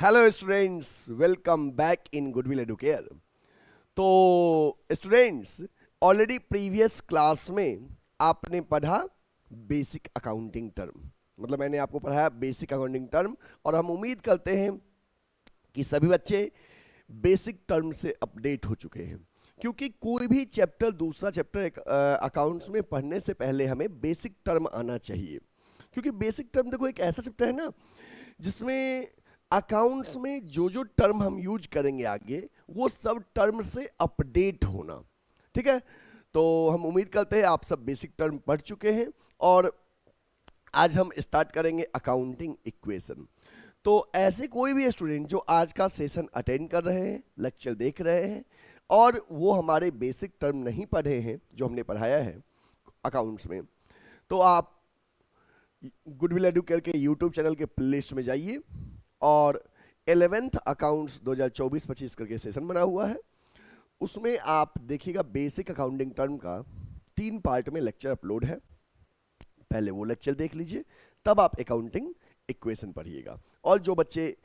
Hello students, welcome back in goodwill Educare. तो students, already previous class में आपने पढ़ा बेसिक अकाउंटिंग टर्म। मतलब मैंने आपको पढ़ाया बेसिक अकाउंटिंग टर्म, और हम उम्मीद करते हैं कि सभी बच्चे बेसिक टर्म से अपडेट हो चुके हैं, क्योंकि कोई भी चैप्टर, दूसरा चैप्टर अकाउंट्स में पढ़ने से पहले हमें बेसिक टर्म आना चाहिए। क्योंकि बेसिक टर्म देखो एक ऐसा चैप्टर है ना जिसमें अकाउंट्स में जो जो टर्म हम यूज करेंगे आगे, वो सब टर्म से अपडेट होना। ठीक है, तो हम उम्मीद करते हैं आप सब बेसिक टर्म पढ़ चुके हैं, और आज हम स्टार्ट करेंगे अकाउंटिंग इक्वेशन। तो ऐसे कोई भी स्टूडेंट जो आज का सेशन अटेंड कर रहे हैं, लेक्चर देख रहे हैं, और वो हमारे बेसिक टर्म नहीं पढ़े हैं जो हमने पढ़ाया है अकाउंट्स में, तो आप गुडविल एडुकेयर के यूट्यूब चैनल के प्लेलिस्ट में जाइए, और 11th अकाउंट्स 2024-25 करके सेशन बना हुआ है। उसमें आप देखिएगा बेसिक अकाउंटिंग टर्म का 3 पार्ट में लेक्चर अपलोड है। पहले वो लेक्चर देख लीजिए, तब आप अकाउंटिंग इक्वेशन पढ़िएगा। और जो बच्चे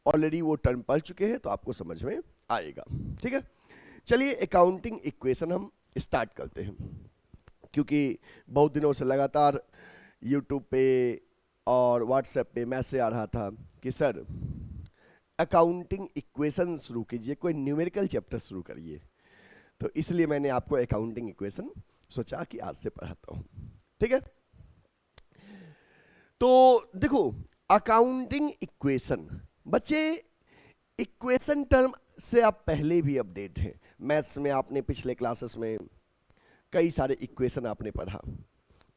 ऑलरेडी वो टर्म पढ़ चुके हैं तो आपको समझ में आएगा। ठीक है, चलिए अकाउंटिंग इक्वेशन हम स्टार्ट करते हैं। क्योंकि बहुत दिनों से लगातार यूट्यूब पे और व्हाट्सएप पे मैसेज आ रहा था कि सर अकाउंटिंग इक्वेशन शुरू कीजिए, कोई न्यूमेरिकल चैप्टर शुरू करिए। तो इसलिए मैंने आपको अकाउंटिंग इक्वेशन सोचा कि आज से पढ़ाता हूं। ठीक है, तो देखो अकाउंटिंग इक्वेशन, बच्चे इक्वेशन टर्म से आप पहले भी अपडेट हैं। मैथ्स में आपने पिछले क्लासेस में कई सारे इक्वेशन आपने पढ़ा,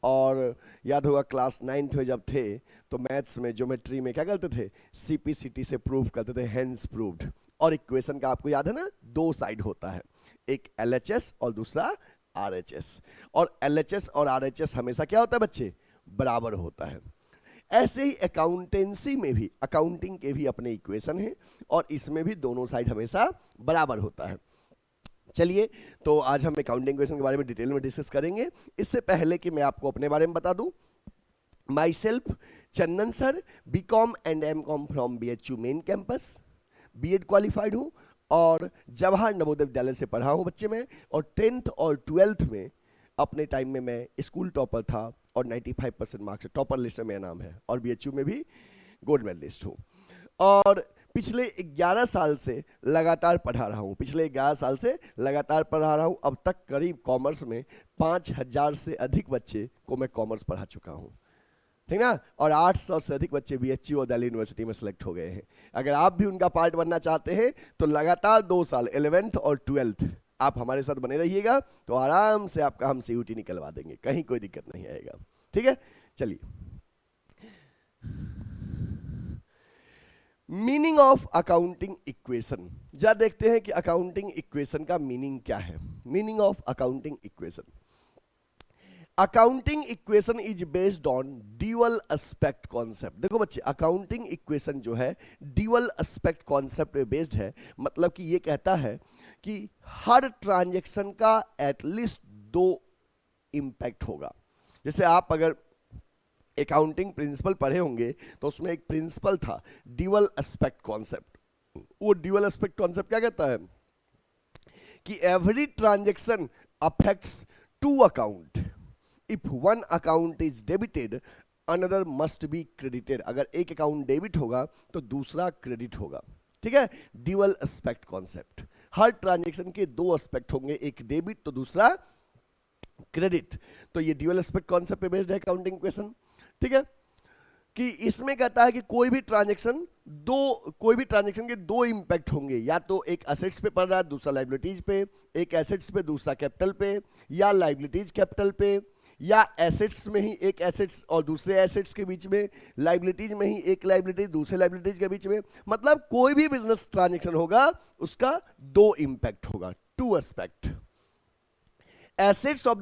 और याद होगा क्लास 9th में जब थे तो मैथ्स में ज्योमेट्री में क्या करते थे, सीपीसीटी से प्रूव करते थे, हेंस प्रूव्ड। और इक्वेशन का आपको याद है ना, 2 साइड होता है, एक एलएचएस और दूसरा आरएचएस। और एलएचएस और आरएचएस हमेशा क्या होता है बच्चे, बराबर होता है। ऐसे ही अकाउंटेंसी में भी, अकाउंटिंग के भी अपने इक्वेशन हैं, और इसमें भी दोनों साइड हमेशा बराबर होता है। चलिए, तो आज हम अकाउंटिंग इक्वेशन के बारे में डिटेल में डिस्कस करेंगे। इससे पहले कि मैं आपको अपने बारे में बता दूं, myself Chandan sir, BCom and MCom from BHU main campus, BEd qualified हूं, और जवाहर नवोदय विद्यालय से पढ़ा हूं बच्चे में। और 10th और 12th में अपने टाइम में मैं स्कूल टॉपर था, और 95% मार्क्स टॉपर लिस्ट में मेरा नाम है, और बीएचयू में भी गोल्ड मेडलिस्ट हूँ। और पिछले 11 साल से लगातार पढ़ा रहा हूँ, पिछले 11 साल से लगातार पढ़ा रहा हूँ। अब तक करीब कॉमर्स में 5000 से अधिक बच्चे को मैं कॉमर्स पढ़ा चुका हूँ, ठीक ना। और 800 से अधिक बच्चे बीएचयू और दिल्ली यूनिवर्सिटी में सेलेक्ट हो गए हैं। अगर आप भी उनका पार्ट बनना चाहते हैं तो लगातार 2 साल 11th और 12th आप हमारे साथ बने रहिएगा, तो आराम से आपका हम सीयूटी निकलवा देंगे, कहीं कोई दिक्कत नहीं आएगा। ठीक है, चलिए मीनिंग ऑफ अकाउंटिंग इक्वेशन जा देखते हैं कि अकाउंटिंग इक्वेशन का मीनिंग क्या है। Meaning of accounting equation, accounting equation is based on dual aspect concept. देखो बच्चे, अकाउंटिंग इक्वेशन जो है ड्यूअल एस्पेक्ट कॉन्सेप्ट पे बेस्ड है। मतलब कि ये कहता है कि हर ट्रांजैक्शन का एटलीस्ट 2 इंपैक्ट होगा। जैसे आप अगर अकाउंटिंग प्रिंसिपल पढ़े होंगे तो उसमें एक प्रिंसिपल था ड्यूअल एस्पेक्ट कॉन्सेप्ट। वो ड्यूअल एस्पेक्ट कॉन्सेप्ट क्या कहता है कि every transaction affects 2 account. If one account is debited another must be credited. अगर एक अकाउंट डेबिट होगा तो दूसरा क्रेडिट होगा। ठीक है, ड्यूअल एस्पेक्ट कॉन्सेप्ट, हर ट्रांजैक्शन के 2 एस्पेक्ट होंगे, एक डेबिट तो दूसरा क्रेडिट। तो ये ड्यूअल एस्पेक्ट कॉन्सेप्ट पे बेस्ड है अकाउंटिंग इक्वेशन। ठीक है, कि इसमें कहता है कि कोई भी ट्रांजैक्शन के 2 इंपैक्ट होंगे, या तो एक एसेट्स पे पड़ रहा है, दूसरा लायबिलिटीज पे, एक एसेट्स पे दूसरा कैपिटल पे, या लायबिलिटीज कैपिटल पे, या एसेट्स में ही एक एसेट्स और दूसरे एसेट्स के बीच में, लायबिलिटीज में ही एक लायबिलिटीज दूसरे लायबिलिटीज के बीच में। मतलब कोई भी बिजनेस ट्रांजैक्शन होगा उसका 2 इंपैक्ट होगा, 2 aspect. Assets of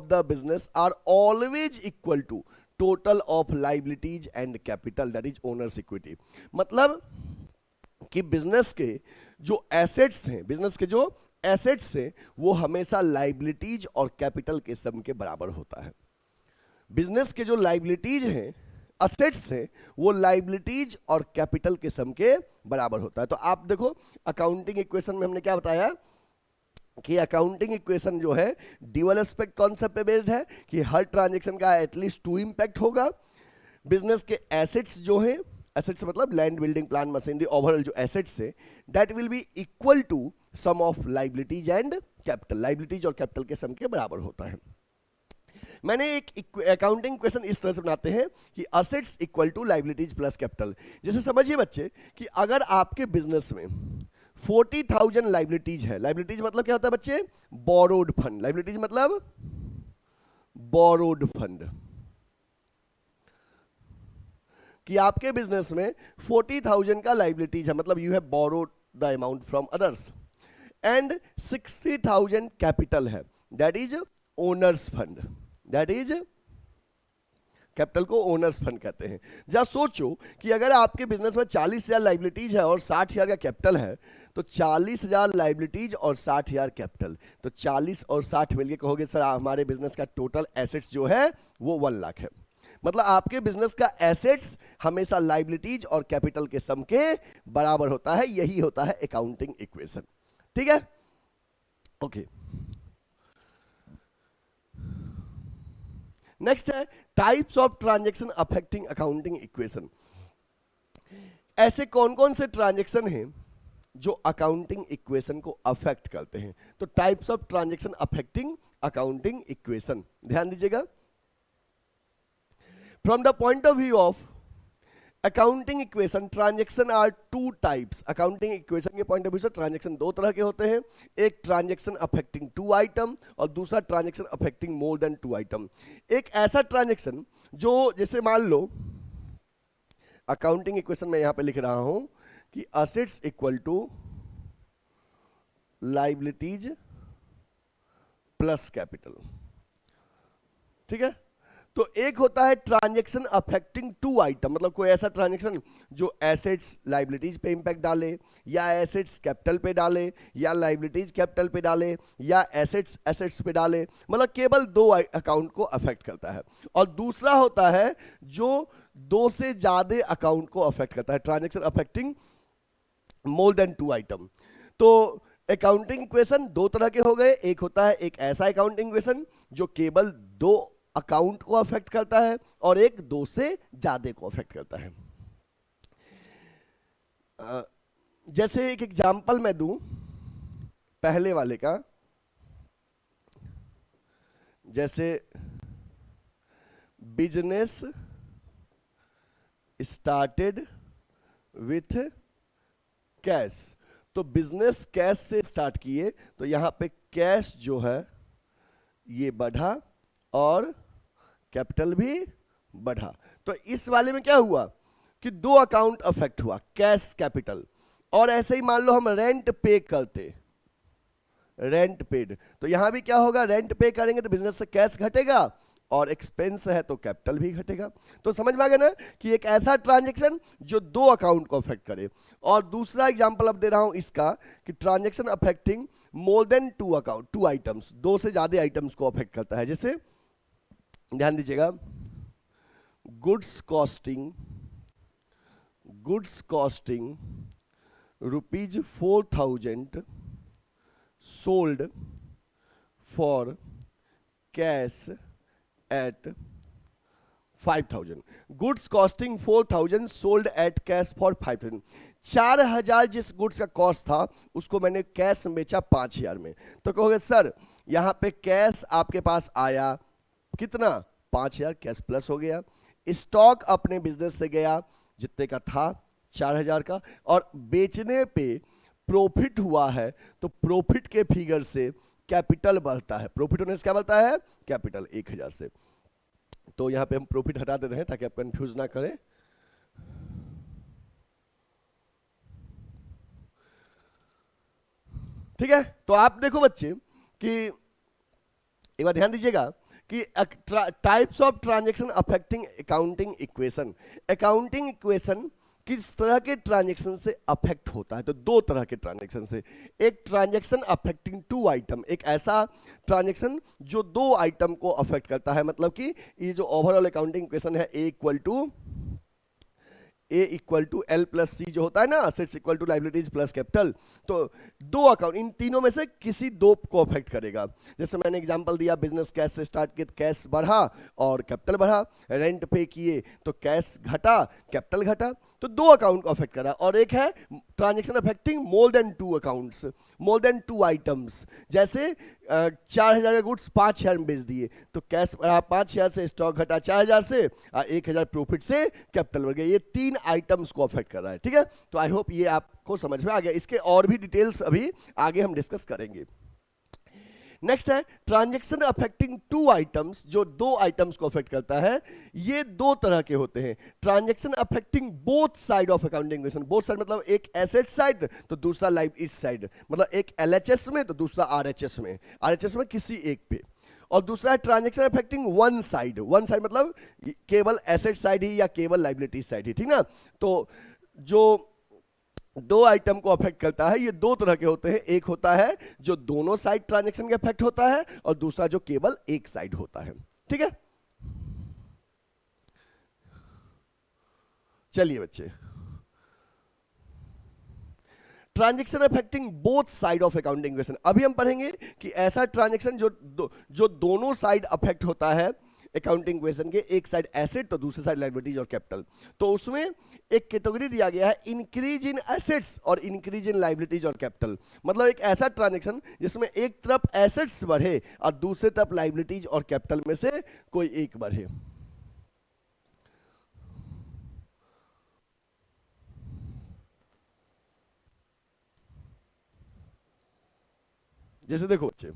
the business are always equal to total of liabilities and capital, that is owner's equity। मतलब कि बिजनेस के जो एसेट्स हैं वो हमेशा लाइबिलिटीज और कैपिटल के सम के बराबर होता है। बिजनेस के जो लाइबिलिटीज हैं असेट्स है वो लाइबिलिटीज और कैपिटल के सम के बराबर होता है। तो आप देखो अकाउंटिंग इक्वेशन में हमने क्या बताया कि अकाउंटिंग इक्वेशन जो है ड्यूअल एस्पेक्ट कॉन्सेप्ट पे बेस्ड है कि हर ट्रांजेक्शन का एटलीस्ट 2 इंपैक्ट होगा। बिजनेस के एसेट्स जो हैं, एसेट्स मतलब land, building, plant, machinery, overall जो एसेट्स है that will be equal to sum of liabilities and capital. Liabilities और कैपिटल के सम के बराबर होता है। मैंने एक अकाउंटिंग क्वेश्चन इस तरह से बनाते हैं कि assets equal to liabilities plus capital. जैसे समझिए बच्चे कि अगर आपके बिजनेस में 40,000 लाइबिलिटीज है, लाइबिलिटीज मतलब क्या होता है बच्चे? Borrowed fund. लाइबिलिटीज मतलब बोरोड फंड। कि आपके बिजनेस में 40,000 का लाइबिलिटीज है, मतलब you have borrowed the amount from others, and 60,000 capital है, that is owners fund. That is capital को ओनर्स फंड कहते हैं। जरा सोचो कि अगर आपके बिजनेस में 40,000 लाइबिलिटीज है और 60,000 का कैपिटल है, तो 40,000 लाइबिलिटीज और 60,000 कैपिटल, तो 40 और 60 मिलके कहोगे सर हमारे बिजनेस का टोटल एसेट्स जो है वो 1 लाख है। मतलब आपके बिजनेस का एसेट्स हमेशा लाइबिलिटीज और कैपिटल के सम के बराबर होता है। यही होता है अकाउंटिंग इक्वेशन। ठीक है, ओके। नेक्स्ट है types of transaction affecting accounting equation. ऐसे कौन कौन से ट्रांजैक्शन हैं जो अकाउंटिंग इक्वेशन को अफेक्ट करते हैं? तो types of transaction affecting accounting equation, ध्यान दीजिएगा। From the point of view of accounting equation, transaction are 2 types. Accounting equation के पॉइंट ऑफ व्यू से ट्रांजैक्शन 2 तरह के होते हैं। एक ट्रांजैक्शन अफेक्टिंग 2 आइटम और दूसरा transaction affecting more then 2 item. एक ऐसा ट्रांजैक्शन जो जैसे मान लो अकाउंटिंग इक्वेशन में यहां पे लिख रहा हूं कि assets equal to liabilities plus capital. ठीक है, तो एक होता है ट्रांजैक्शन अफेक्टिंग 2 आइटम, मतलब कोई ऐसा ट्रांजैक्शन जो एसेट्स लाइबिलिटीज पे इंपैक्ट डाले, या एसेट्स कैपिटल पे डाले, या लाइबिलिटीज कैपिटल पे डाले, या एसेट्स एसेट्स पे डाले, मतलब केवल 2 अकाउंट को अफेक्ट करता है। और दूसरा होता है जो 2 से ज्यादा अकाउंट को अफेक्ट करता है, transaction affecting more then 2 item. तो अकाउंटिंग इक्वेशन 2 तरह के हो गए। एक होता है एक ऐसा अकाउंटिंग इक्वेशन जो केवल 2 अकाउंट को अफेक्ट करता है, और एक 2 से ज्यादा को अफेक्ट करता है। जैसे एक एग्जांपल मैं दूं पहले वाले का, जैसे बिजनेस स्टार्टेड विथ कैश। तो बिजनेस कैश से स्टार्ट किए, तो यहां पे कैश जो है ये बढ़ा और कैपिटल भी बढ़ा। तो इस वाले में क्या हुआ कि 2 अकाउंट अफेक्ट हुआ, कैश कैपिटल। और ऐसे ही मान लो हम रेंट पे करते, रेंट पेड, तो यहां भी क्या होगा, रेंट पे करेंगे तो बिजनेस से कैश घटेगा और एक्सपेंस है तो कैपिटल भी घटेगा। तो समझ में आ गया ना कि एक ऐसा ट्रांजैक्शन जो 2 अकाउंट को अफेक्ट करे। और दूसरा एग्जांपल अब दे रहा हूं इसका कि transaction affecting more then 2 account, 2 items, 2 से ज्यादा आइटम्स को अफेक्ट करता है। जैसे ध्यान दीजिएगा, goods costing ₹4,000 sold for cash at 5,000। Goods costing 4,000 sold at cash for 5,000। 4,000 जिस गुड्स का कॉस्ट था उसको मैंने कैश में बेचा 5,000 में। तो कहोगे सर यहां पे कैश आपके पास आया कितना, 5,000, कैश प्लस हो गया। स्टॉक अपने बिजनेस से गया जितने का था 4,000 का, और बेचने पे प्रॉफिट हुआ है तो प्रॉफिट के फिगर से कैपिटल बढ़ता है। प्रॉफिट होने से क्या बढ़ता है, कैपिटल 1,000 से। तो यहां पे हम प्रॉफिट हटा दे रहे हैं ताकि आप कंफ्यूज ना करें। ठीक है, तो आप देखो बच्चे कि एक बार ध्यान दीजिएगा कि types of transaction affecting accounting equation. Accounting equation किस तरह के ट्रांजैक्शन से अफेक्ट होता है? तो 2 तरह के ट्रांजैक्शन से। एक ट्रांजैक्शन अफेक्टिंग 2 आइटम, एक ऐसा ट्रांजैक्शन जो 2 आइटम को अफेक्ट करता है। मतलब कि ये जो ओवरऑल अकाउंटिंग इक्वेशन है A = A equal to L plus C जो होता है ना, assets equal to liabilities plus capital, तो दो अकाउंट, इन तीनों में से किसी दो को अफेक्ट करेगा। जैसे मैंने एग्जांपल दिया, बिजनेस कैश से स्टार्ट किया, कैश बढ़ा और कैपिटल बढ़ा, रेंट पे किए तो कैश घटा कैपिटल घटा, तो दो अकाउंट को अफेक्ट करा। और एक है transaction affecting more than two accounts, more than two items, जैसे 4,000 का गुड्स 5,000 में बेच दिए तो कैश 5,000 से स्टॉक घटा 4,000 से, 1,000 प्रॉफिट से कैपिटल बढ़ गया। ये तीन आइटम्स को अफेक्ट कर रहा है, ठीक है। तो आई होप ये आपको समझ में आ गया। इसके और भी डिटेल्स अभी आगे हम डिस्कस करेंगे। नेक्स्ट है ट्रांजैक्शन अफेक्टिंग टू आइटम्स, जो दो आइटम्स को अफेक्ट करता है। ये दो तरह के होते हैं, transaction affecting both side of accounting equation. Both side मतलब एक एसेट साइड तो दूसरा लाइबिलिटी साइड, मतलब एक एलएचएस में तो दूसरा आरएचएस में, आरएचएस में किसी एक पे। और दूसरा है transaction affecting one side, one side मतलब केवल एसेट साइड ही या केवल लाइबिलिटी साइड ही, ठीक ना। तो जो दो आइटम को अफेक्ट करता है, ये दो तरह के होते हैं। एक होता है जो दोनों साइड ट्रांजैक्शन के अफेक्ट होता है, और दूसरा जो केवल एक साइड होता है, ठीक है। चलिए बच्चे, transaction affecting both side of accounting equation. अभी हम पढ़ेंगे कि ऐसा ट्रांजैक्शन जो दोनों साइड अफेक्ट होता है अकाउंटिंग इक्वेशन के, एक साइड एसेट तो दूसरी साइड लायबिलिटीज और कैपिटल। तो उसमें एक कैटेगरी दिया गया है इंक्रीज इन एसेट्स और इंक्रीज इन लायबिलिटीज और कैपिटल। मतलब एक ऐसा ट्रांजैक्शन जिसमें एक तरफ एसेट्स बढ़े और दूसरी तरफ लायबिलिटीज और कैपिटल में से कोई एक बढ़े। जैसे देखो बच्चे,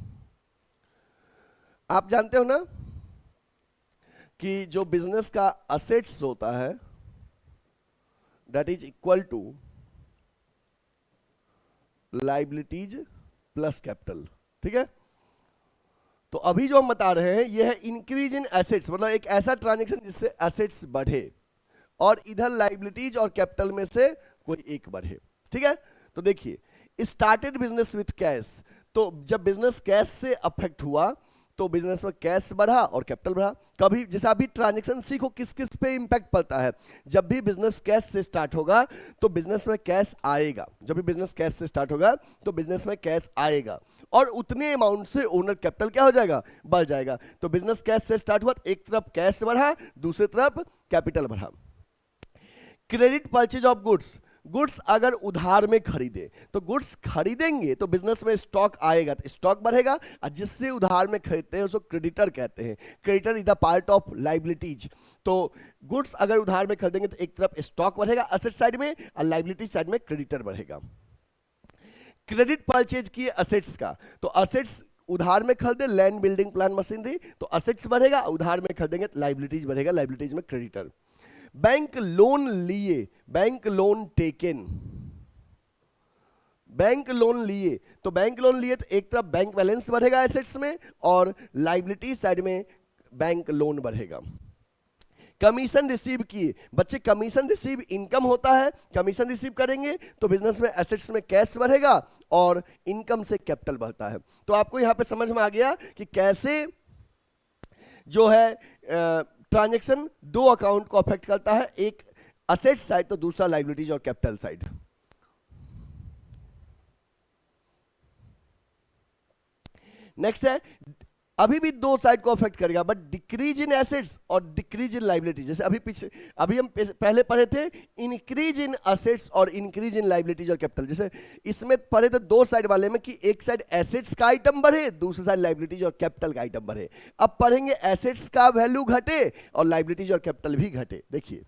आप जानते हो ना कि जो बिजनेस का असेट्स होता है that is equal to liabilities plus capital, ठीक है। तो अभी जो हम बता रहे हैं ये है इंक्रीज इन एसेट्स, मतलब एक ऐसा ट्रांजैक्शन जिससे एसेट्स बढ़े और इधर लायबिलिटीज और कैपिटल में से कोई एक बढ़े, ठीक है। तो देखिए, स्टार्टेड बिजनेस विथ कैश, तो जब बिजनेस कैश से अफेक्ट हुआ तो बिजनेस में कैश बढ़ा और कैपिटल बढ़ा। कभी जैसे अभी ट्रांजैक्शन सीखो किस किस पे इंपैक्ट पड़ता है। जब भी बिजनेस कैश से स्टार्ट होगा तो बिजनेस में कैश आएगा, जब भी बिजनेस कैश से स्टार्ट होगा तो बिजनेस में कैश आएगा और उतने अमाउंट से ओनर कैपिटल क्या हो जाएगा, बढ़ जाएगा। तो बिजनेस कैश से स्टार्ट हुआ, एक तरफ कैश बढ़ा दूसरी तरफ कैपिटल बढ़ा। Credit purchase of goods, goods अगर उधार में खरीदे तो गुड्स खरीदेंगे तो बिजनेस में स्टॉक आएगा तो स्टॉक बढ़ेगा, और जिससे उधार में खरीदते हैं उसको क्रेडिटर कहते हैं। Creditor is the part of liabilities. तो गुड्स अगर उधार में खरीदेंगे तो एक तरफ स्टॉक बढ़ेगा असेट साइड में और लायबिलिटी साइड में क्रेडिटर बढ़ेगा। क्रेडिट परचेज की असेट्स का, तो असेट्स उधार में खरीदे लैंड बिल्डिंग प्लान मशीनरी तो असेट्स बढ़ेगा, उधार में खरीदेंगे तो लायबिलिटीज बढ़ेगा, लायबिलिटीज में क्रेडिटर। बैंक लोन लिए, bank loan taken, bank loan लिए तो बैंक लोन लिए तो एक तरफ बैंक बैलेंस बढ़ेगा एसेट्स में और लायबिलिटी साइड में बैंक लोन बढ़ेगा। कमीशन रिसीव किए, बच्चे कमीशन रिसीव इनकम होता है, कमीशन रिसीव करेंगे तो बिजनेस में एसेट्स में कैश बढ़ेगा और इनकम से कैपिटल बढ़ता है। तो आपको यहां पे समझ में आ गया कि कैसे जो है ट्रांजैक्शन दो अकाउंट को अफेक्ट करता है, एक असेट साइड तो दूसरा लायबिलिटीज और कैपिटल साइड। नेक्स्ट है, अभी भी दो साइड को अफेक्ट करेगा बट डिक्रीज इन एसेट्स और डिक्रीज इन लायबिलिटी। जैसे अभी हम पहले पढ़े थे इंक्रीज इन एसेट्स और इंक्रीज इन लायबिलिटीज और कैपिटल। जैसे इसमें पढ़े थे दो साइड वाले में कि एक साइड एसेट्स का आइटम बढ़े दूसरी साइड लायबिलिटीज और कैपिटल का आइटम बढ़े। अब पढ़ेंगे एसेट्स का वैल्यू घटे और लायबिलिटीज और कैपिटल भी घटे। देखिए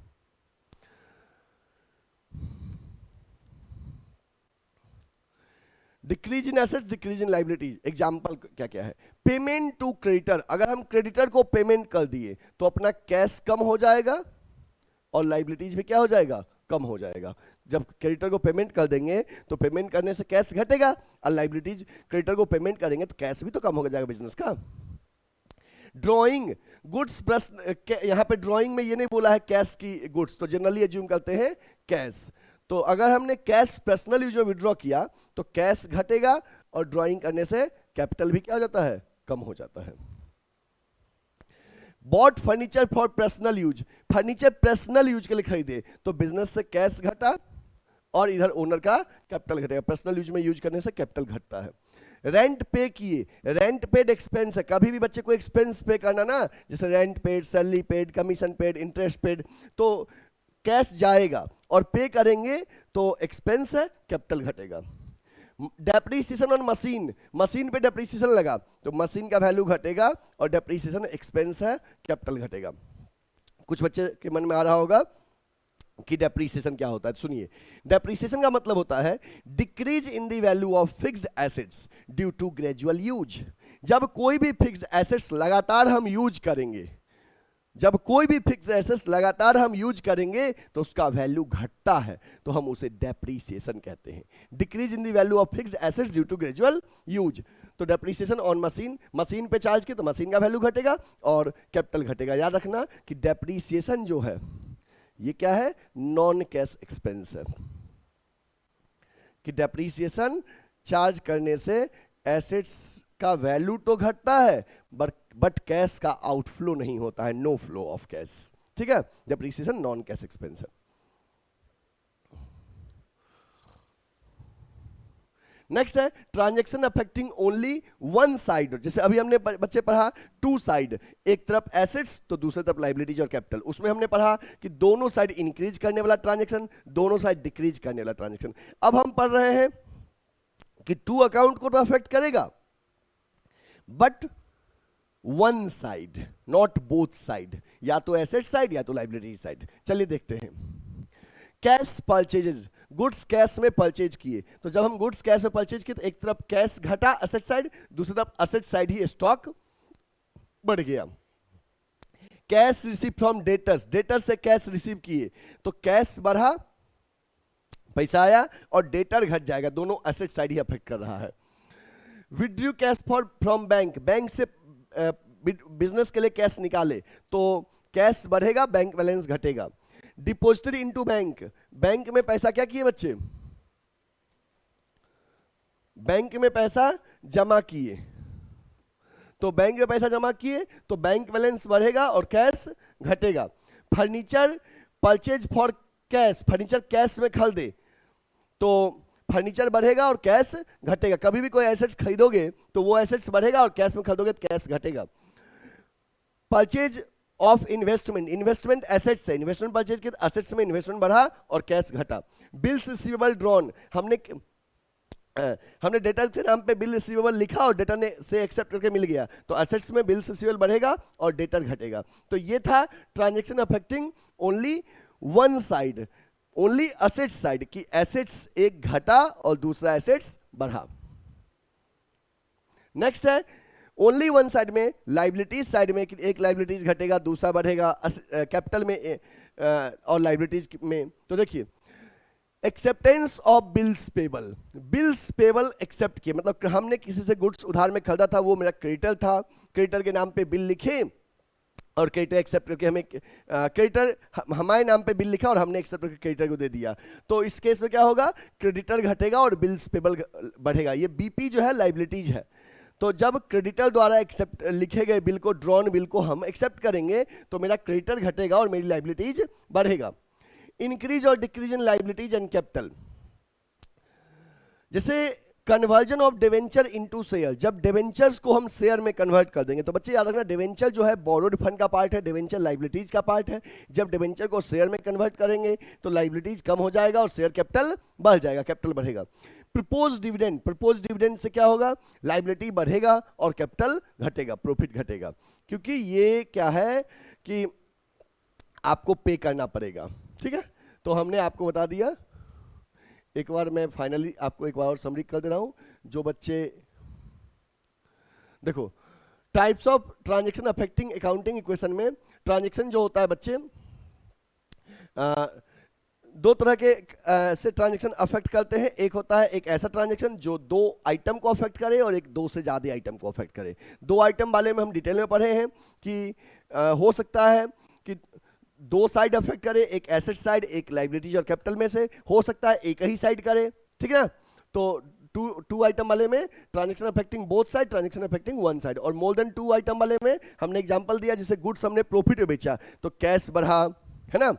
decrease in assets decrease in liabilities, example क्या क्या है। पेमेंट टू क्रेडिटर, अगर हम क्रेडिटर को पेमेंट कर दिए तो अपना कैश कम हो जाएगा और लायबिलिटीज भी क्या हो जाएगा, कम हो जाएगा। जब क्रेडिटर को पेमेंट कर देंगे तो पेमेंट करने से कैश घटेगा और लायबिलिटीज, क्रेडिटर को पेमेंट करेंगे तो कैश भी तो कम हो जाएगा बिजनेस का। ड्रॉइंग गुड्स प्लस, यहां पे ड्रॉइंग में ये नहीं बोला है कैश की गुड्स, तो जनरली एज्यूम करते हैं कैश। तो अगर हमने कैश पर्सनल यूज में विड्रॉ किया तो कैश घटेगा और ड्राइंग करने से कैपिटल भी क्या हो जाता है, कम हो जाता है। Bought furniture for personal use, furniture personal use के लिए खरीदे तो बिजनेस से कैश घटा और इधर ओनर का कैपिटल घटेगा, पर्सनल यूज में यूज करने से कैपिटल घटता है। रेंट पे किए, रेंट पेड एक्सपेंस है, कभी भी बच्चे को एक्सपेंस पे करना ना, जैसे rent paid, salary paid, commission paid, interest paid, तो कैश जाएगा और पे करेंगे तो एक्सपेंस है, कैपिटल घटेगा। डेप्रीसिएशन ऑन मशीन, मशीन पे डेप्रीसिएशन लगा तो मशीन का वैल्यू घटेगा और डेप्रीसिएशन एक्सपेंस है, कैपिटल घटेगा। कुछ बच्चे के मन में आ रहा होगा कि डेप्रीसिएशन क्या होता है, सुनिए। डेप्रीसिएशन का मतलब होता है decrease in the value of fixed assets due to gradual use. जब कोई भी फिक्स्ड एसेट्स लगातार हम यूज करेंगे, जब कोई भी फिक्स्ड एसेट्स लगातार हम यूज करेंगे तो उसका वैल्यू घटता है, तो हम उसे डेप्रीसिएशन कहते हैं। Decrease in the value of fixed assets due to gradual use, तो डेप्रीसिएशन ऑन मशीन, मशीन पे चार्ज किया तो मशीन का वैल्यू घटेगा और कैपिटल घटेगा। याद रखना कि डेप्रीसिएशन जो है ये क्या है, नॉन कैश एक्सपेंस है, कि डेप्रीसिएशन चार्ज करने से एसेट्स का वैल्यू तो घटता है बट कैश का आउटफ्लो नहीं होता है, नो फ्लो ऑफ कैश, ठीक है। डेप्रीसिएशन नॉन कैश एक्सपेंस है। नेक्स्ट है transaction affecting only one side, जैसे अभी हमने बच्चे पढ़ा टू साइड, एक तरफ एसेट्स तो दूसरी तरफ लाइबिलिटीज और कैपिटल, उसमें हमने पढ़ा कि दोनों साइड इंक्रीज करने वाला ट्रांजैक्शन, दोनों साइड डिक्रीज करने वाला ट्रांजैक्शन। अब हम पढ़ रहे हैं कि टू अकाउंट को तो अफेक्ट करेगा but one side, not both side, या तो एसेट साइड या तो लाइबिलिटी साइड। चलिए देखते हैं। कैश परचेजेज, गुड्स कैश में परचेज किए, तो जब हम गुड्स कैश में परचेज किए तो एक तरफ कैश घटा असेट साइड, दूसरी तरफ असेट साइड ही स्टॉक बढ़ गया। Cash receive from debtors, debtor से कैश रिसीव किए तो कैश बढ़ा, पैसा आया, और डेटर घट जाएगा, दोनों असेट साइड ही अफेक्ट कर रहा है। Withdrew cash for from bank, bank से बिजनेस के लिए कैश निकाले तो कैश बढ़ेगा, बैंक बैलेंस घटेगा। डिपॉजिटेड इनटू बैंक, बैंक में पैसा क्या किए बच्चे, बैंक में पैसा जमा किए, तो बैंक में पैसा जमा किए तो बैंक बैलेंस बढ़ेगा और कैश घटेगा। Furniture purchase for cash, furniture cash में खरीदे तो फर्नीचर बढ़ेगा और कैश घटेगा। कभी भी कोई एसेट्स खरीदोगे तो वो एसेट्स बढ़ेगा और कैश में खरीदोगे तो कैश घटेगा। Purchase of investment, investment assets है, इन्वेस्टमेंट परचेज किया तो एसेट्स में इन्वेस्टमेंट बढ़ा और कैश घटा। बिल्स रिसीवेबल ड्रॉन, हमने डेटर के नाम पे बिल रिसीवेबल लिखा और डेटर ने से एक्सेप्ट करके मिल गया तो एसेट्स में बिल्स रिसीवेबल बढ़ेगा और डेटर घटेगा। तो ये था transaction affecting only one side, only asset side, की एसेट्स एक घटा और दूसरा एसेट्स बढ़ा। नेक्स्ट है ओनली वन साइड में, लाइबिलिटीज साइड में एक लाइबिलिटीज घटेगा दूसरा बढ़ेगा, कैपिटल में और लाइबिलिटीज में। तो देखिए acceptance of bills payable, bills payable accept किए, मतलब हमने किसी से गुड्स उधार में खरीदा था, वो मेरा क्रेडिटर था, क्रेडिटर के नाम पे बिल लिखे और क्रेडिटर एक्सेप्ट करके हमें, क्रेडिटर हमारे नाम पे बिल लिखा और हमने एक्सेप्ट करके क्रेडिटर को दे दिया। तो इस केस में क्या होगा, क्रेडिटर घटेगा और बिल्स पेबल बढ़ेगा। ये बीपी जो है लाइबिलिटीज है, तो जब क्रेडिटर द्वारा एक्सेप्ट लिखे गए बिल को, ड्रॉन बिल को हम एक्सेप्ट करेंगे तो मेरा क्रेडिटर घटेगा और मेरी लाइबिलिटीज बढ़ेगा। इंक्रीज और decrease in liabilities and capital, जैसे conversion of debenture into share, जब डिवेंचर्स को हम शेयर में कन्वर्ट कर देंगे, तो बच्चे याद रखना डिवेंचर जो है बोरोड फंड का पार्ट है, डिवेंचर लाइबिलिटीज का पार्ट है। जब डिवेंचर को शेयर में कन्वर्ट करेंगे तो लाइबिलिटीज कम हो जाएगा और शेयर कैपिटल बढ़ जाएगा, कैपिटल बढ़ेगा। प्रपोज डिविडेंड, प्रपोज डिविडेंड से क्या होगा, लाइबिलिटी बढ़ेगा और कैपिटल घटेगा, प्रॉफिट घटेगा, क्योंकि ये क्या है कि आपको पे करना पड़ेगा, ठीक है। तो हमने आपको बता दिया, एक बार मैं फाइनली आपको एक बार और समरी कर दे रहा हूं। जो बच्चे देखो types of transaction affecting accounting equation में, ट्रांजैक्शन जो होता है बच्चे दो तरह के से ट्रांजैक्शन अफेक्ट करते हैं। एक होता है एक ऐसा ट्रांजैक्शन जो दो आइटम को अफेक्ट करे और एक दो से ज़्यादा आइटम को अफेक्ट करे। दो आइटम वाले में हम डिटेल में पढ़े हैं कि हो सकता है कि दो साइड अफेक्ट करे, एक एसेट साइड एक लाइबिलिटीज और कैपिटल में से, हो सकता है एक ही साइड करे, ठीक है ना। तो टू आइटम वाले में transaction affecting both side, transaction affecting one side, और मोर देन 2 आइटम वाले में हमने एग्जांपल दिया जिसे गुड्स हमने प्रॉफिट में बेचा तो कैश बढ़ा, है ना,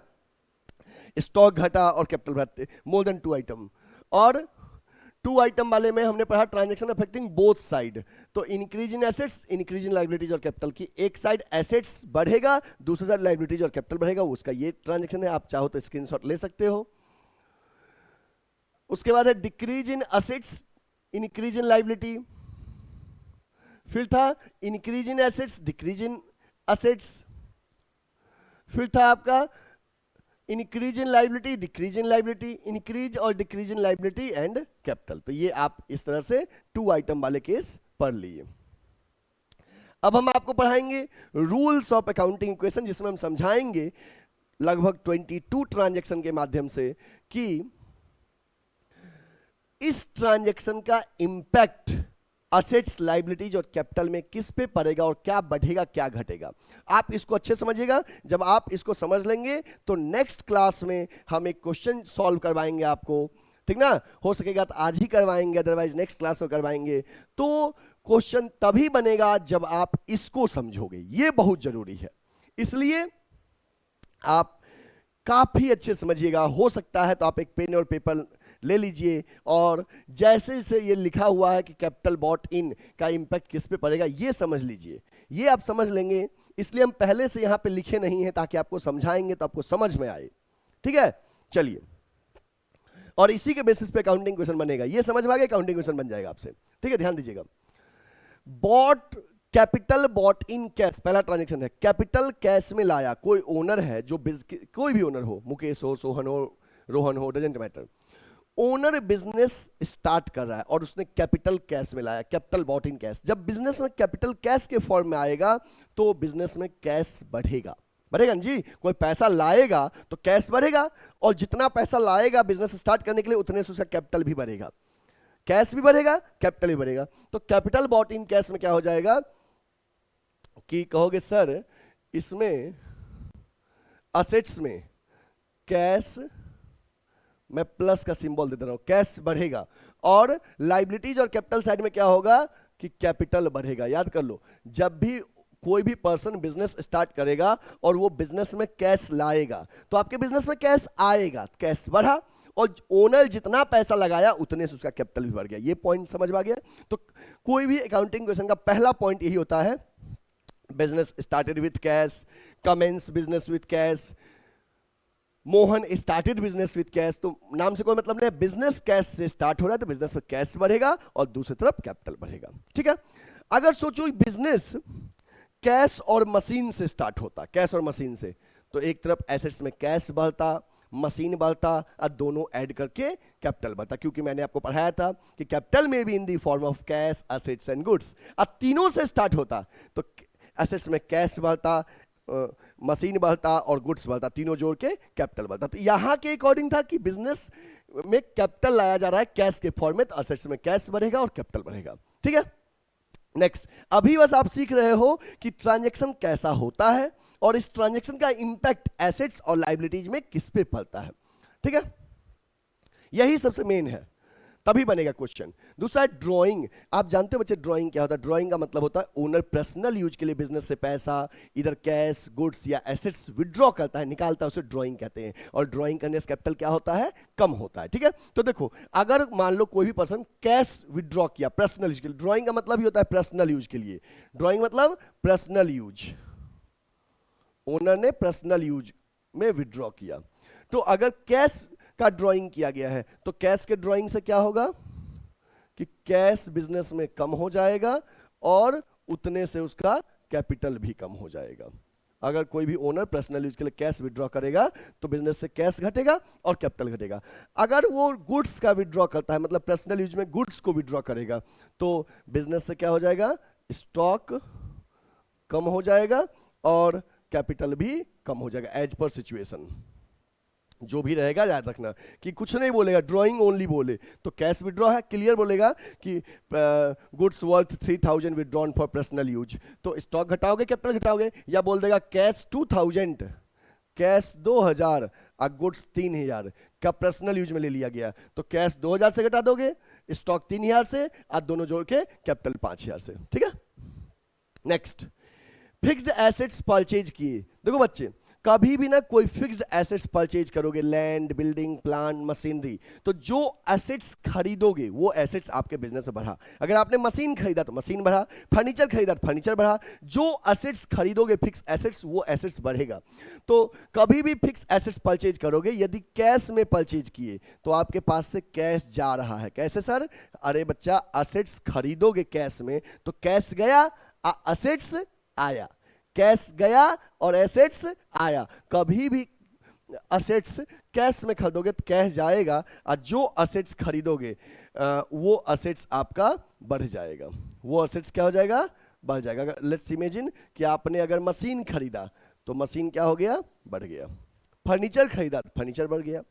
स्टॉक घटा और कैपिटल बढ़ते, मोर देन 2 आइटम। और 2 आइटम वाले में हमने पढ़ा ट्रांजेक्शन अफेक्टिंग बोथ साइड, तो increase in assets, increase in liabilities और कैपिटल की एक साइड एसेट्स बढ़ेगा, दूसरी साइड लायबिलिटीज और कैपिटल बढ़ेगा, उसका ये ट्रांजेक्शन है, आप चाहो तो स्क्रीनशॉट ले सकते हो। उसके बाद है decrease in assets, increase in liability, फिर था increase in assets, decrease in assets, फिर था आपका increase in liability, decrease in liability, increase और decrease in liability and capital. तो ये आप इस तरह से 2 आइटम वाले केस पढ़ लिए। अब हम आपको पढ़ाएंगे रूल्स ऑफ अकाउंटिंग इक्वेशन, जिसमें हम समझाएंगे लगभग 22 ट्रांजैक्शन के माध्यम से कि इस ट्रांजैक्शन का इंपैक्ट असेट्स, लायबिलिटीज और कैपिटल में किस पे पड़ेगा और क्या बढ़ेगा क्या घटेगा। आप इसको अच्छे समझिएगा, जब आप इसको समझ लेंगे तो नेक्स्ट क्लास में हम एक क्वेश्चन सॉल्व करवाएंगे आपको, ठीक ना, हो सकेगा तो आज ही करवाएंगे, अदरवाइज नेक्स्ट क्लास में करवाएंगे। तो क्वेश्चन तभी बनेगा जब आप इसको समझोगे, ये बहुत जरूरी है, इसलिए आप काफी अच्छे समझिएगा। हो सकता है तो आप एक पेन और पेपर ले लीजिए और जैसे जैसे ये लिखा हुआ है कि कैपिटल बॉट इन का इंपैक्ट किस पे पड़ेगा ये समझ लीजिए, ये आप समझ लेंगे। इसलिए हम पहले से यहां पे लिखे नहीं है ताकि आपको समझाएंगे तो आपको समझ में आए, ठीक है। चलिए, और इसी के बेसिस पे अकाउंटिंग क्वेश्चन बनेगा, ये समझ में आ गया, अकाउंटिंग क्वेश्चन बन जाएगा आपसे, ठीक है। ध्यान दीजिएगा, bought capital bought in cash, पहला ट्रांजेक्शन है, कैपिटल कैश में लाया। कोई ओनर है जो कोई भी ओनर हो, मुकेश हो, सोहन हो, रोहन हो, doesn't matter, owner business start कर रहा है और उसने कैपिटल कैश में लाया, कैपिटल बॉट इन कैश। जब बिजनेस में कैपिटल कैश के फॉर्म में आएगा तो बिजनेस में कैश बढ़ेगा, बढ़ेगा ना जी। कोई पैसा लाएगा तो कैश बढ़ेगा, और जितना पैसा लाएगा बिजनेस स्टार्ट करने के लिए उतने से उसका कैपिटल भी बढ़ेगा, कैश भी बढ़ेगा, कैपिटल भी बढ़ेगा। तो कैपिटल बॉट इन कैश में क्या हो जाएगा कि कहोगे सर इसमें असेट्स में कैश, मैं प्लस का सिंबल दे दे रहा हूं, कैश बढ़ेगा, और लायबिलिटीज और कैपिटल साइड में क्या होगा कि कैपिटल बढ़ेगा। याद कर लो, जब भी कोई भी पर्सन बिजनेस स्टार्ट करेगा और वो बिजनेस में कैश लाएगा तो आपके बिजनेस में कैश आएगा, कैश बढ़ा, और ओनर जितना पैसा लगाया उतने से उसका कैपिटल भी बढ़ गया। ये पॉइंट समझ में आ गया। तो कोई भी अकाउंटिंग क्वेश्चन का पहला पॉइंट यही होता है, business started with cash, commence business with cash, Mohan started business with cash. तो नाम से कोई मतलब नहीं, बिजनेस कैश से स्टार्ट हो रहा है तो बिजनेस में कैश बढ़ेगा और दूसरी तरफ कैपिटल बढ़ेगा, ठीक है। अगर सोचो बिजनेस कैश और मशीन से स्टार्ट होता, कैश और मशीन से, तो एक तरफ एसेट्स में कैश बढ़ता, मशीन बढ़ता, और दोनों ऐड करके कैपिटल बढ़ता, क्योंकि मैंने आपको पढ़ाया था कि कैपिटल में भी in the form of cash, assets and goods. अब तीनों से स्टार्ट होता तो एसेट्स में कैश बढ़ता, मशीन बढ़ता और गुड्स बढ़ता, तीनों जोड़ के कैपिटल बढ़ता। तो यहां के अकॉर्डिंग था कि बिजनेस में कैपिटल लाया जा रहा है कैश के फॉर्म में, तो एसेट्स में कैश बढ़ेगा और कैपिटल बढ़ेगा, ठीक है। नेक्स्ट, अभी बस आप सीख रहे हो कि ट्रांजैक्शन कैसा होता है और इस ट्रांजैक्शन का इंपैक्ट एसेट्स और लायबिलिटीज में किस पे पड़ता है, ठीक है। यही सबसे मेन है, तभी बनेगा क्वेश्चन। दूसरा है ड्राइंग। आप जानते हो बच्चे ड्राइंग क्या होता है? ड्राइंग का मतलब होता है ओनर पर्सनल यूज के लिए बिजनेस से पैसा, इधर कैश, गुड्स या एसेट्स विड्रॉ करता है, निकालता है, उसे ड्राइंग कहते हैं। और ड्राइंग करने से कैपिटल क्या होता है? कम होता है, ठीक है। तो देखो, अगर मान लो कोई भी पर्सन कैश विड्रॉ किया पर्सनल यूज के लिए, ड्राइंग का मतलब ही होता है पर्सनल यूज के लिए। ड्राइंग मतलब पर्सनल यूज, ओनर ने पर्सनल यूज में विड्रॉ किया। तो अगर कैश का ड्राइंग किया गया है तो कैश के ड्राइंग से क्या होगा कि कैश बिजनेस में कम हो जाएगा और उतने से उसका कैपिटल भी कम हो जाएगा। अगर कोई भी ओनर पर्सनल यूज के लिए कैश विड्रॉ करेगा तो बिजनेस से कैश घटेगा और कैपिटल घटेगा। अगर वो गुड्स का विड्रॉ करता है, मतलब पर्सनल यूज में गुड्स को विड्रॉ करेगा, तो बिजनेस से क्या हो जाएगा? स्टॉक कम हो जाएगा और कैपिटल भी कम हो जाएगा, एज पर सिचुएशन जो भी रहेगा। याद रखना कि कुछ नहीं बोलेगा, ड्राइंग ओनली बोले तो कैश विड्रॉ है, क्लियर बोलेगा कि goods worth 3000 withdrawn for personal use, तो स्टॉक घटाओगे कैपिटल घटाओगे। या बोल देगा कैश 2000, कैश 2000 और गुड्स 3000 का पर्सनल यूज में ले लिया गया, तो कैश 2000 से घटा दोगे, स्टॉक 3000 से और दोनों जोड़ के कैपिटल 5000 से। ठीक है, नेक्स्ट, फिक्स्ड एसेट्स परचेज किए। देखो बच्चे, कभी भी ना कोई फिक्स्ड एसेट्स परचेज करोगे, लैंड, बिल्डिंग, प्लांट, मशीनरी, तो जो एसेट्स खरीदोगे वो एसेट्स आपके बिजनेस से बढ़ा। अगर आपने मशीन खरीदा तो मशीन बढ़ा, फर्नीचर खरीदा तो फर्नीचर बढ़ा। जो एसेट्स खरीदोगे फिक्स एसेट्स, वो एसेट्स बढ़ेगा। तो कभी भी फिक्स एसेट्स परचेज करोगे, यदि कैश में परचेज किए तो आपके पास से कैश जा रहा है। कैसे सर? अरे बच्चा, एसेट्स खरीदोगे कैश में तो कैश गया, एसेट्स आया, कैश गया और एसेट्स आया। कभी भी एसेट्स कैश में खरीदोगे तो कैश जाएगा, और जो एसेट्स खरीदोगे वो एसेट्स आपका बढ़ जाएगा। वो एसेट्स क्या हो जाएगा? बढ़ जाएगा। लेट्स इमेजिन कि आपने अगर मशीन खरीदा तो मशीन क्या हो गया? बढ़ गया। फर्नीचर खरीदा तो फर्नीचर बढ़ गया।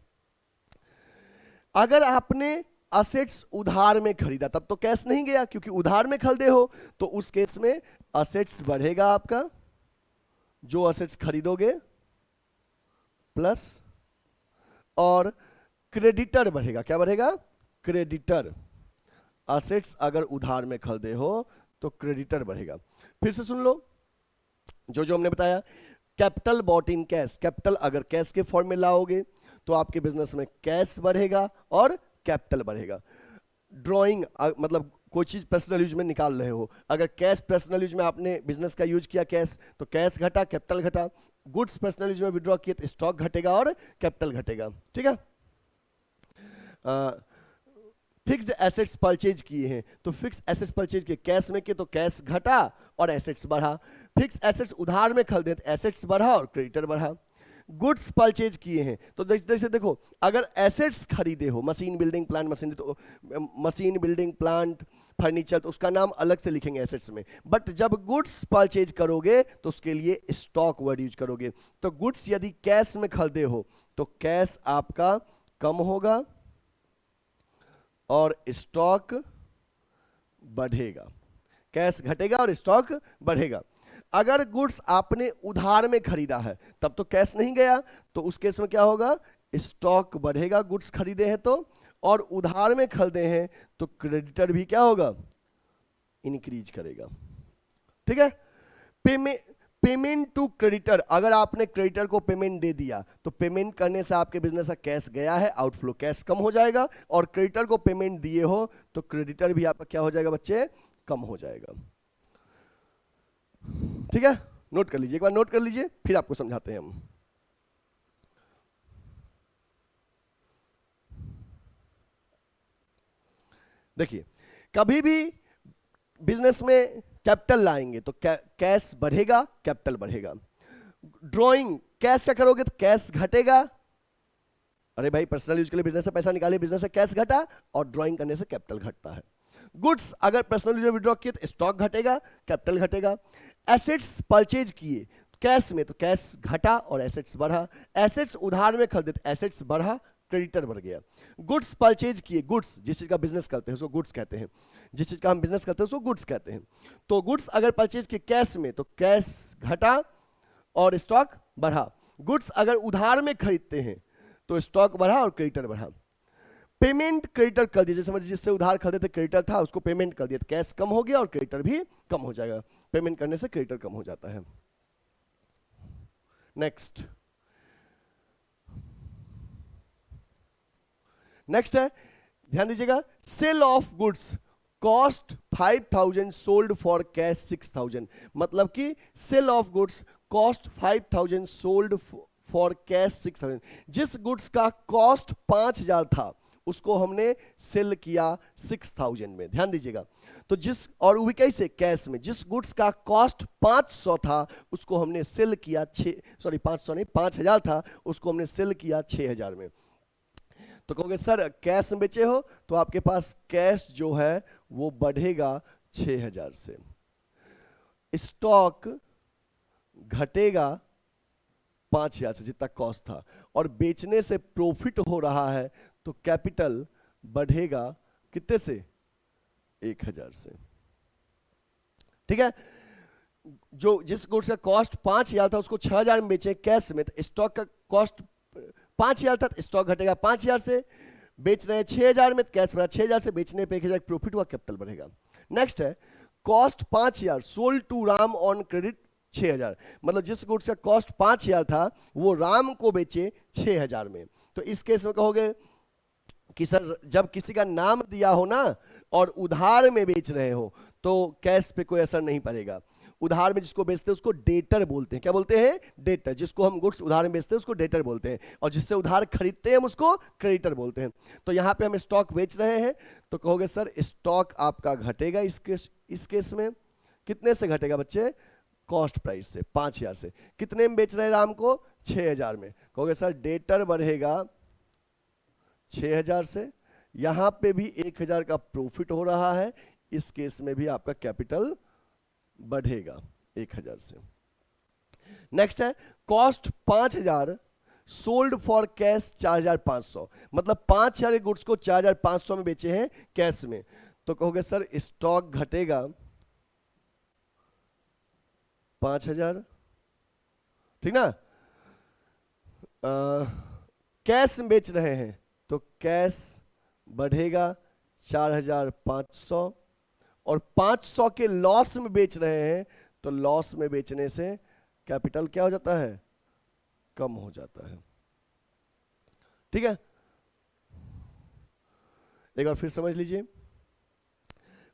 अगर आपने एसेट्स उधार में खरीदा तब तो कैश नहीं गया, क्योंकि उधार में खरीदे हो, तो उस केस में एसेट्स बढ़ेगा आपका, जो एसेट्स खरीदोगे, प्लस और क्रेडिटर बढ़ेगा। क्या बढ़ेगा? क्रेडिटर। एसेट्स अगर उधार में खरीदे हो तो क्रेडिटर बढ़ेगा। फिर से सुन लो जो हमने बताया। Capital bought in cash, capital अगर कैश के फॉर्म में लाओगे तो आपके बिजनेस में कैश बढ़ेगा और कैपिटल बढ़ेगा। ड्राइंग मतलब कोई चीज पर्सनल यूज में निकाल रहे हो, अगर कैश पर्सनल यूज में आपने बिजनेस का यूज किया कैश, तो कैश घटा, कैपिटल घटा। गुड्स पर्सनल यूज में विड्रॉ किए तो स्टॉक घटेगा और कैपिटल घटेगा। ठीक है। फिक्स्ड एसेट्स परचेज किए हैं तो फिक्स एसेट्स परचेज किए कैश में किए तो कैश घटा और एसेट्स बढ़ा। फिक्स एसेट्स उधार में खरीदे तो एसेट्स बढ़ा और क्रेडिटर बढ़ा। गुड्स परचेज किए हैं तो जैसे देखो, अगर एसेट्स खरीदे हो, मशीन, बिल्डिंग, प्लांट, मशीनरी, तो मशीन, बिल्डिंग, प्लांट, फर्नीचर, तो उसका नाम अलग से लिखेंगे एसेट्स में। बट जब गुड्स परचेज करोगे तो उसके लिए स्टॉक वर्ड यूज करोगे। तो गुड्स यदि कैश में खरीदे हो तो कैश आपका कम होगा और स्टॉक बढ़ेगा। कैश घटेगा और स्टॉक बढ़ेगा। अगर गुड्स आपने उधार में खरीदा है तब तो कैश नहीं गया, तो उस केस में क्या होगा? स्टॉक बढ़ेगा गुड्स खरीदे हैं तो, और उधार में खरीदे हैं तो क्रेडिटर भी क्या होगा? इंक्रीज करेगा। ठीक है। पेमेंट टू क्रेडिटर, अगर आपने क्रेडिटर को पेमेंट दे दिया तो पेमेंट करने से आपके बिजनेस का कैश गया है, आउटफ्लो कैश कम हो जाएगा, और क्रेडिटर को पेमेंट दिए हो तो क्रेडिटर भी आपका क्या हो जाएगा बच्चे? कम हो जाएगा। ठीक है, नोट कर लीजिए, एक बार नोट कर लीजिए, फिर आपको समझाते हैं हम। देखिए, कभी भी बिजनेस में कैपिटल लाएंगे तो कैश बढ़ेगा, कैपिटल बढ़ेगा। ड्राइंग कैश से करोगे तो कैश घटेगा। अरे भाई, पर्सनल यूज के लिए बिजनेस से पैसा निकाले, बिजनेस से कैश घटा, और ड्राइंग करने से कैपिटल घटता है। गुड्स अगर पर्सनल यूज विड्रॉ किए तो स्टॉक घटेगा, कैपिटल घटेगा। एसेट्स परचेज किए कैश में तो कैश घटा और एसेट्स बढ़ा। एसेट्स उधार में खरीदे तो एसेट्स बढ़ा, क्रेडिटर बढ़ गया। गुड्स परचेज किए, गुड्स जिस चीज का बिजनेस करते हैं उसको गुड्स कहते हैं, जिस चीज का हम बिजनेस करते हैं उसको गुड्स कहते हैं। तो गुड्स अगर परचेज किए कैश में तो कैश घटा और स्टॉक बढ़ा। गुड्स अगर उधार में खरीदते हैं तो स्टॉक बढ़ा और क्रेडिटर बढ़ा। पेमेंट क्रेडिटर कर दीजिए, समझिए जिससे उधार खरीदे थे क्रेडिटर था, उसको पेमेंट कर दिया तो कैश कम हो गया और क्रेडिटर भी कम हो जाएगा। पेमेंट करने से क्रेडिटर कम हो जाता है। नेक्स्ट है, ध्यान दीजिएगा, sale of goods cost 5000 sold for cash 6000। मतलब कि sale of goods cost 5000 sold for cash 6000। जिस गुड्स का कॉस्ट 5000 था उसको हमने सेल किया 6000 में। ध्यान दीजिएगा, तो जिस, और वो भी कैसे? कैश में। जिस गुड्स का कॉस्ट 500 था उसको हमने सेल किया 5000 था, उसको हमने सेल किया 6000 में। तो कहोगे सर कैश में बेचे हो तो आपके पास कैश जो है वो बढ़ेगा 6000 से, स्टॉक घटेगा 5000 से जितना कॉस्ट था, और बेचने से प्रॉफिट हो रहा है तो कैपिटल बढ़ेगा कितने से? 1000 से। ठीक है। जो जिस गुड्स का कॉस्ट 5000 था उसको 6000 में बेचे कैश में, तो स्टॉक का कॉस्ट 5000 था, स्टॉक घटेगा 5000 से, बेच रहे हैं 6000 में, कैश बढ़ा 6000 से, बेचने पे 1000 प्रॉफिट हुआ, कैपिटल बढ़ेगा। नेक्स्ट है cost 5000, sold to Ram on credit 6000, मतलब जिस गुड्स का कॉस्ट 5000 था वो राम को बेचे 6000 में। तो इस केस में कहोगे कि सर जब किसी का नाम दिया हो ना और उधार में बेच रहे हो तो कैश पे कोई असर नहीं पड़ेगा। उधार में जिसको बेचते हैं उसको डेटर बोलते हैं। क्या बोलते हैं? डेटर। जिसको हम गुड्स उधार में बेचते हैं उसको डेटर बोलते हैं, और जिससे उधार खरीदते हैं हम उसको क्रेडिटर बोलते हैं। तो यहाँ पे हम स्टॉक बेच रहे हैं तो कहोगे सर स्टॉक आपका घटेगा इस केस में। कितने से घटेगा बच्चे? कॉस्ट प्राइस से, 5000 से। कितने में बेच रहे हैं राम को? 6000 में। कहोगे सर डेटर बढ़ेगा 6000 से, यहां पे भी 1000 का प्रॉफिट हो रहा है, इस केस में भी आपका कैपिटल बढ़ेगा 1000 से। नेक्स्ट है कॉस्ट 5000, सोल्ड फॉर कैश 4500, मतलब 5000 के गुड्स को 4500 में बेचे हैं कैश में। तो कहोगे सर स्टॉक घटेगा 5000, ठीक ना। कैश में बेच रहे हैं तो कैश बढ़ेगा 4500, और 500 के लॉस में बेच रहे हैं तो लॉस में बेचने से कैपिटल क्या हो जाता है? कम हो जाता है। ठीक है, एक बार फिर समझ लीजिए।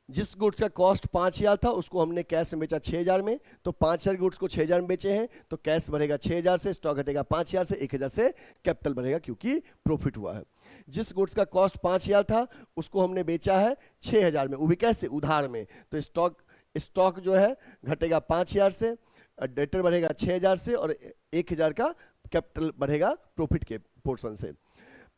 जिस गुड्स का कॉस्ट 5000 था उसको हमने कैश में बेचा 6000 में, तो 5000 गुड्स को 6000 में बेचे हैं तो कैश बढ़ेगा 6000 से, स्टॉक घटेगा 5000 से, 1000 से कैपिटल बढ़ेगा क्योंकि प्रॉफिट हुआ है। जिस गुड्स का कॉस्ट 5000 था उसको हमने बेचा है 6000 में, वो भी कैसे? उधार में। तो स्टॉक जो है घटेगा 5000 से, डेटर बढ़ेगा 6000 से, और 1000 का कैपिटल बढ़ेगा प्रॉफिट के पोर्शन से।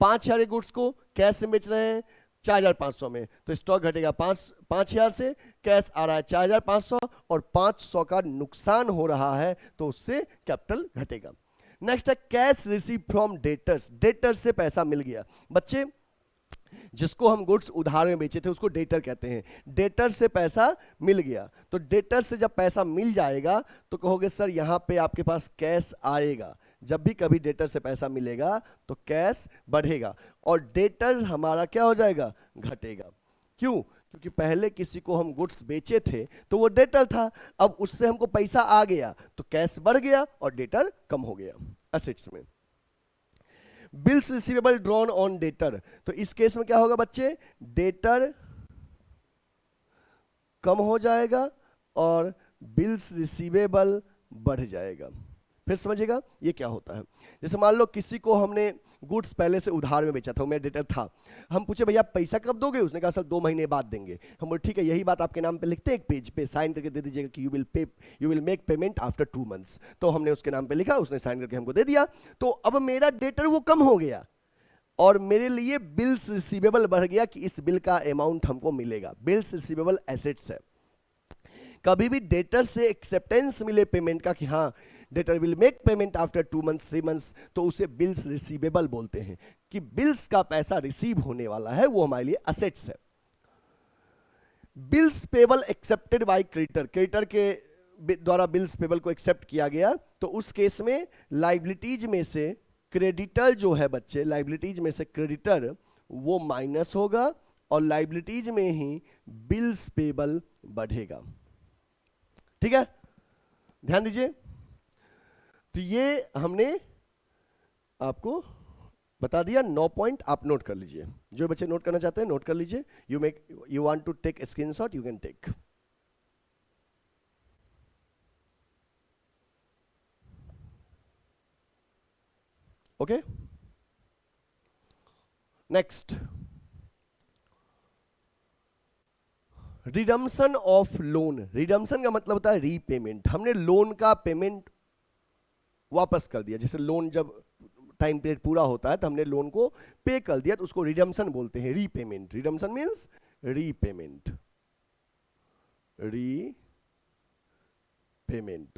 5000 गुड्स को कैश में बेच रहे हैं 4500 में, तो स्टॉक घटेगा 5000 से, कैश आ रहा है 4500, और 500 का नुकसान हो रहा है तो उससे कैपिटल घटेगा। नेक्स्ट है cash receive from debtors, debtors से पैसा मिल गया। बच्चे जिसको हम गुड्स उधार में बेचे थे उसको डेटर कहते हैं। डेटर से पैसा मिल गया, तो डेटर से जब पैसा मिल जाएगा तो कहोगे सर यहाँ पे आपके पास कैश आएगा। जब भी कभी डेटर से पैसा मिलेगा तो कैश बढ़ेगा, और डेटर हमारा क्या हो जाएगा? घटेगा। क्यों? क्योंकि पहले किसी को हम गुड्स बेचे थे तो वो डेटर था, अब उससे हमको पैसा आ गया तो कैश बढ़ गया और डेटर कम हो गया एसेट्स में। Bills receivable drawn on debtor, तो इस केस में क्या होगा बच्चे? डेटर कम हो जाएगा और बिल्स रिसीवेबल बढ़ जाएगा। फिर समझिएगा ये क्या होता है। जैसे मान लो किसी को हमने गुड्स पहले से उधार में बेचा था, मेरा डेटर था, हम पूछे भैया पैसा कब दोगे? उसने कहा सर 2 महीने बाद देंगे। हम बोले ठीक है, यही बात आपके नाम पे लिखते हैं, एक पेज पे साइन करके दे दीजिएगा कि you will make payment after 2 months. तो हमने उसके नाम पे लिखा, उसने साइन करके हमको दे दिया। तो अब मेरा डेटर वो कम हो गया और मेरे लिए बिल्स रिसीवेबल बढ़ गया कि इस बिल का अमाउंट हमको मिलेगा। बिल्स रिसीवेबल एसेट्स है। कभी भी डेटर से एक्सेप्टेंस मिले पेमेंट का कि हाँ debtor will make payment after 2 months 3 months, तो उसे बिल्स रिसीवेबल बोलते हैं कि बिल्स का पैसा रिसीव होने वाला है, वो हमारे लिए असेट्स है। Bills payable accepted by creditor, creditor के द्वारा बिल्स पेबल को एक्सेप्ट किया गया तो उस केस में लाइबिलिटीज में से क्रेडिटर जो है बच्चे, लाइबिलिटीज में से क्रेडिटर वो माइनस होगा और लाइबिलिटीज में ही बिल्स पेबल बढ़ेगा। ठीक है, ध्यान दीजिए। तो ये हमने आपको बता दिया 9 पॉइंट, आप नोट कर लीजिए। जो बच्चे नोट करना चाहते हैं नोट कर लीजिए। You want to take screenshot, you can take. Okay, next redemption of loan. Redemption का मतलब होता है रीपेमेंट। हमने लोन का पेमेंट वापस कर दिया। जैसे लोन जब टाइम पीरियड पूरा होता है तो हमने लोन को पे कर दिया तो उसको रिडम्पशन बोलते हैं, repayment. Redemption means repayment, repayment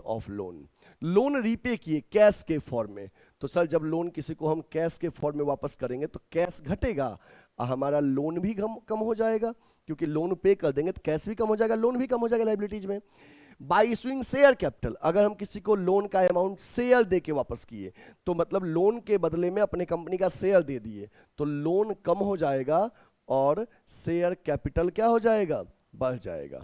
of loan. Loan repay किए कैश के फॉर्म में, तो सर जब लोन किसी को हम कैश के फॉर्म में वापस करेंगे तो कैश घटेगा और हमारा लोन भी कम हो जाएगा, क्योंकि लोन पे कर देंगे तो कैश भी कम हो जाएगा, लोन भी कम हो जाएगा लाइबिलिटीज में। बाय इशूइंग शेयर कैपिटल, अगर हम किसी को लोन का अमाउंट शेयर दे के वापस किए तो मतलब लोन के बदले में अपने कंपनी का शेयर दे दिए तो लोन कम हो जाएगा और शेयर कैपिटल क्या हो जाएगा, बढ़ जाएगा।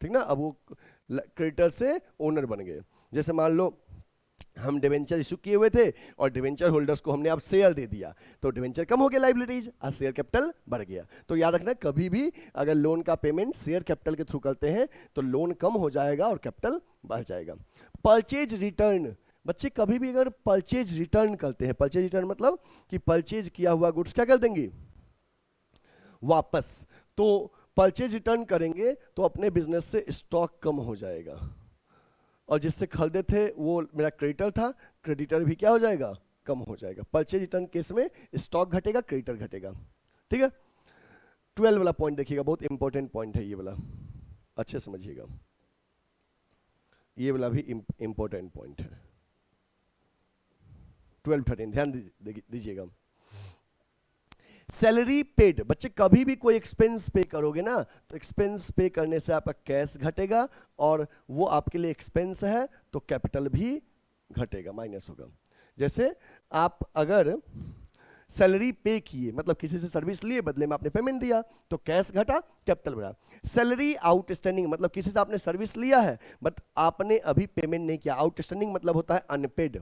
ठीक ना, अब वो क्रेडिटर से ओनर बन गए। जैसे मान लो हम डिवेंचर इशू किए हुए थे और डिवेंचर होल्डर्स को हमने अब शेयर दे दिया तो डिवेंचर कम हो गया लाइबिलिटीज और शेयर कैपिटल बढ़ गया। तो याद रखना कभी भी अगर लोन का पेमेंट शेयर कैपिटल के थ्रू करते हैं तो लोन कम हो जाएगा और कैपिटल बढ़ जाएगा। परचेज रिटर्न, बच्चे कभी भी अगर परचेज रिटर्न करते हैं, परचेज रिटर्न मतलब कि परचेज किया हुआ गुड्स क्या कर देंगे, वापस। तो परचेज रिटर्न करेंगे तो अपने बिजनेस से स्टॉक कम हो जाएगा और जिससे खरीदे थे वो मेरा क्रेडिटर था, क्रेडिटर भी क्या हो जाएगा, कम हो जाएगा। परचेज रिटर्न केस में स्टॉक घटेगा, क्रेडिटर घटेगा। ठीक है, 12 वाला पॉइंट देखिएगा, बहुत इंपॉर्टेंट पॉइंट है ये वाला, अच्छे समझिएगा, ये वाला भी इंपॉर्टेंट पॉइंट है। 12 13 ध्यान दीजिएगा। सैलरी पेड, बच्चे कभी भी कोई एक्सपेंस पे करोगे ना तो एक्सपेंस पे करने से आपका कैश घटेगा और वो आपके लिए एक्सपेंस है तो कैपिटल भी घटेगा, माइनस होगा। जैसे आप अगर सैलरी पे किए मतलब किसी से सर्विस लिए बदले में आपने पेमेंट दिया तो कैश घटा, कैपिटल बढ़ा। सैलरी आउटस्टैंडिंग मतलब किसी से आपने सर्विस लिया है बट आपने अभी पेमेंट नहीं किया, आउटस्टैंडिंग मतलब होता है अनपेड।